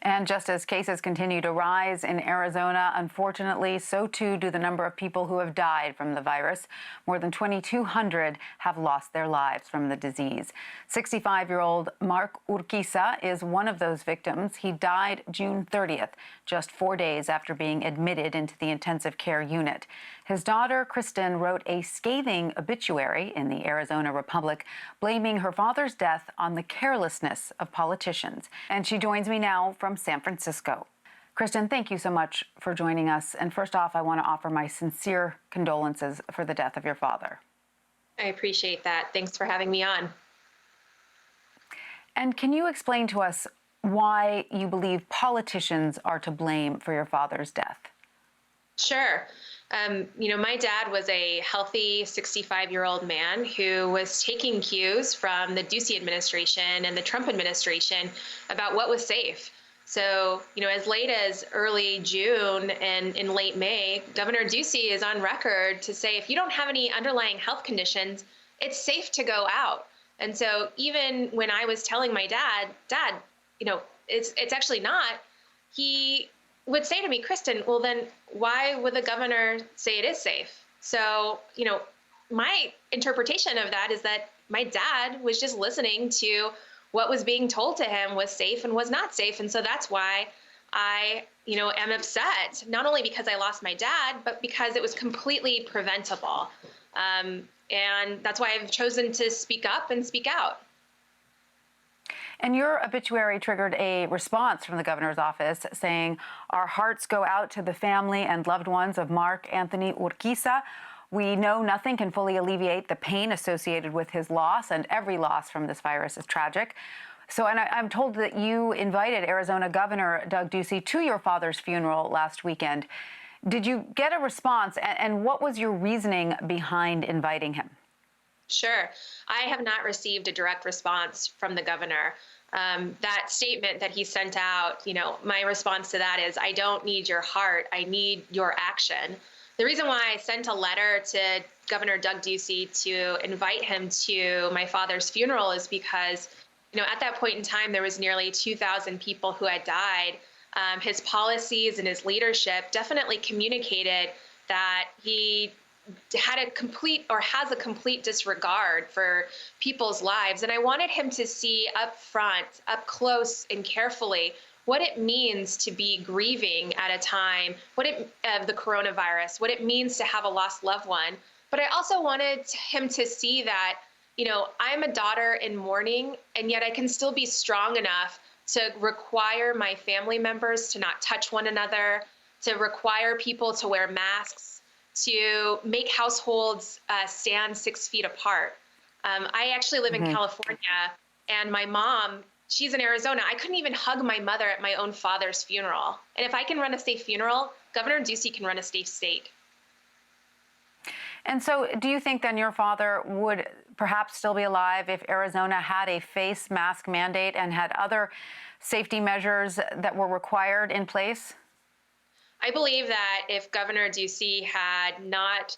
And just as cases continue to rise in Arizona, unfortunately, so too do the number of people who have died from the virus. More than 2,200 have lost their lives from the disease. 65-year-old Mark Urquiza is one of those victims. He died June 30th, just 4 days after being admitted into the intensive care unit. His daughter, Kristin, wrote a scathing obituary in the Arizona Republic, blaming her father's death on the carelessness of politicians. And she joins me now from San Francisco. Kristin, thank you so much for joining us. And first off, I want to offer my sincere condolences for the death of your father. I appreciate that. Thanks for having me on. And can you explain to us why you believe politicians are to blame for your father's death? Sure. My dad was a healthy 65-year-old man who was taking cues from the Ducey administration and the Trump administration about what was safe. So, as late as early June and in late May, Governor Ducey is on record to say, if you don't have any underlying health conditions, it's safe to go out. And so even when I was telling my dad, it's actually not, he would say to me, Kristin, well, then why would the governor say it is safe? So, my interpretation of that is that my dad was just listening to what was being told to him was safe and was not safe. And so that's why I, am upset, not only because I lost my dad, but because it was completely preventable. And that's why I've chosen to speak up and speak out. And your obituary triggered a response from the governor's office saying, "Our hearts go out to the family and loved ones of Mark Anthony Urquiza. We know nothing can fully alleviate the pain associated with his loss, and every loss from this virus is tragic." So, and I'm told that you invited Arizona Governor Doug Ducey to your father's funeral last weekend. Did you get a response, and what was your reasoning behind inviting him? Sure. I have not received a direct response from the governor. That statement that he sent out, my response to that is, I don't need your heart, I need your action. The reason why I sent a letter to Governor Doug Ducey to invite him to my father's funeral is because, at that point in time, there was nearly 2,000 people who had died. His policies and his leadership definitely communicated that he had has a complete disregard for people's lives. And I wanted him to see up front, up close and carefully, what it means to be grieving at a time, of the coronavirus, what it means to have a lost loved one. But I also wanted him to see that, I'm a daughter in mourning, and yet I can still be strong enough to require my family members to not touch one another, to require people to wear masks, to make households stand 6 feet apart. I actually live in California, and my mom, she's in Arizona. I couldn't even hug my mother at my own father's funeral. And if I can run a safe funeral, Governor Ducey can run a safe state. And so do you think then your father would perhaps still be alive if Arizona had a face mask mandate and had other safety measures that were required in place? I believe that if Governor Ducey had not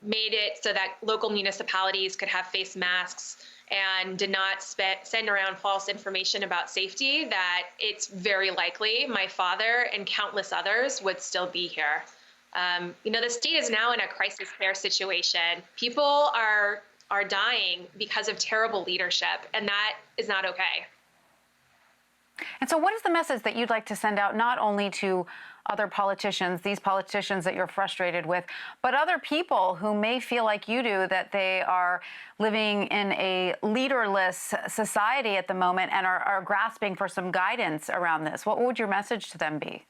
made it so that local municipalities could have face masks and did not send around false information about safety, that it's very likely my father and countless others would still be here. The state is now in a crisis care situation. People are dying because of terrible leadership, and that is not okay. And so what is the message that you'd like to send out not only to other politicians, these politicians that you're frustrated with, but other people who may feel like you do, that they are living in a leaderless society at the moment and are grasping for some guidance around this? What would your message to them be?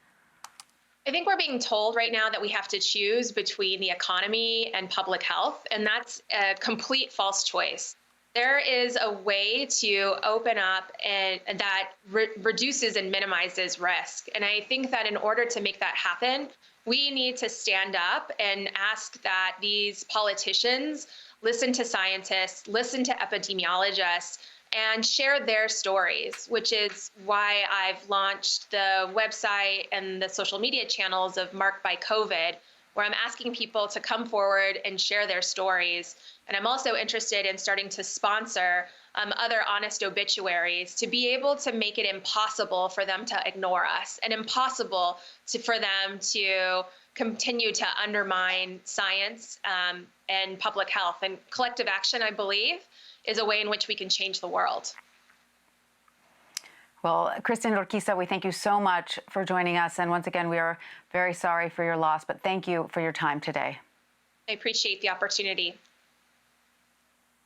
I think we're being told right now that we have to choose between the economy and public health, and that's a complete false choice. There is a way to open up and that reduces and minimizes risk. And I think that in order to make that happen, we need to stand up and ask that these politicians listen to scientists, listen to epidemiologists, and share their stories, which is why I've launched the website and the social media channels of Mark by COVID, where I'm asking people to come forward and share their stories. And I'm also interested in starting to sponsor other honest obituaries to be able to make it impossible for them to ignore us and impossible for them to continue to undermine science and public health. And collective action, I believe, is a way in which we can change the world. Well, Kristin Urquiza, we thank you so much for joining us. And once again, we are very sorry for your loss, but thank you for your time today. I appreciate the opportunity.